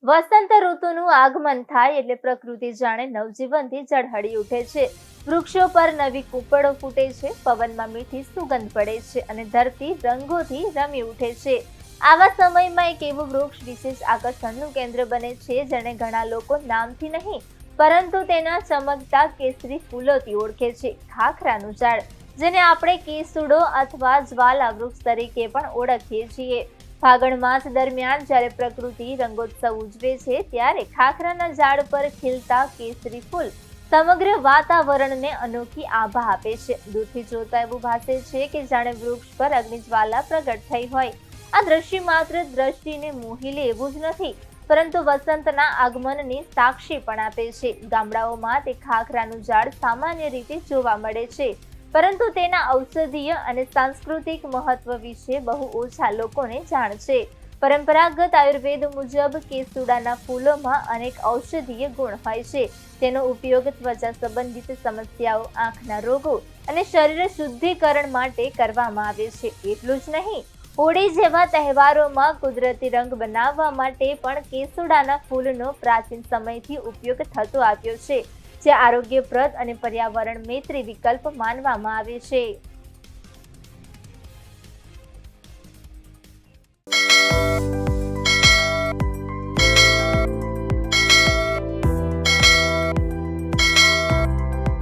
વસંત ઋતુનું આગમન થાય એટલે પ્રકૃતિ જાણે નવજીવનથી ઝળહળી ઉઠે છે। વૃક્ષો પર નવી કૂપળો ફૂટે છે, પવનમાં મીઠી સુગંધ પડે છે અને ધરતી રંગોથી રમી ઉઠે છે। આવા સમયમાં એક એવું વૃક્ષ વિશેષ આકર્ષણનું કેન્દ્ર બને છે, જેને ઘણા લોકો નામથી નહીં પરંતુ તેના ચમકતા કેસરી ફૂલોથી ઓળખે છે। ખાખરાનું ઝાડ, જેને આપણે કેસુડો અથવા જ્વાલા વૃક્ષ તરીકે પણ ઓળખીએ છીએ। ફાગણ માસ દરમિયાન જ્યારે પ્રકૃતિ રંગોત્સવ ઉજવે છે, ત્યારે ખાખરાના ઝાડ પર ખીલતા કેસરી ફૂલ સમગ્ર વાતાવરણને અનોખી આભા આપે છે। દૂરથી જોતા એવું ભાસે છે કે જાણે વૃક્ષ પર અગ્નિજ્વાલા પ્રગટ થઈ હોય। આ દ્રશ્ય માત્ર દ્રષ્ટિને મોહી લે એવું જ નથી, પરંતુ વસંતના આગમનની સાક્ષી પણ આપે છે। ગામડાઓમાં તે ખાખરાનું ઝાડ સામાન્ય રીતે જોવા મળે છે, પરંતુ તેના ઔષધીય અને સાંસ્કૃતિક મહત્વ વિશે બહુ ઓછા લોકોને જાણ છે। પરંપરાગત આયુર્વેદ મુજબ કેસુડાના ફૂલોમાં અનેક ઔષધીય ગુણ હોય છે। તેનો ઉપયોગ ત્વચા સંબંધિત સમસ્યાઓ, આંખના રોગો અને શરીર શુદ્ધિકરણ માટે કરવામાં આવે છે। એટલું જ નહીં, હોળી જેવા તહેવારોમાં કુદરતી રંગ બનાવવા માટે પણ કેસુડાના ફૂલનો પ્રાચીન સમયથી ઉપયોગ થતો આવ્યો છે, જે આરોગ્યપ્રદ અને પર્યાવરણ મૈત્રી વિકલ્પ માનવામાં આવે છે।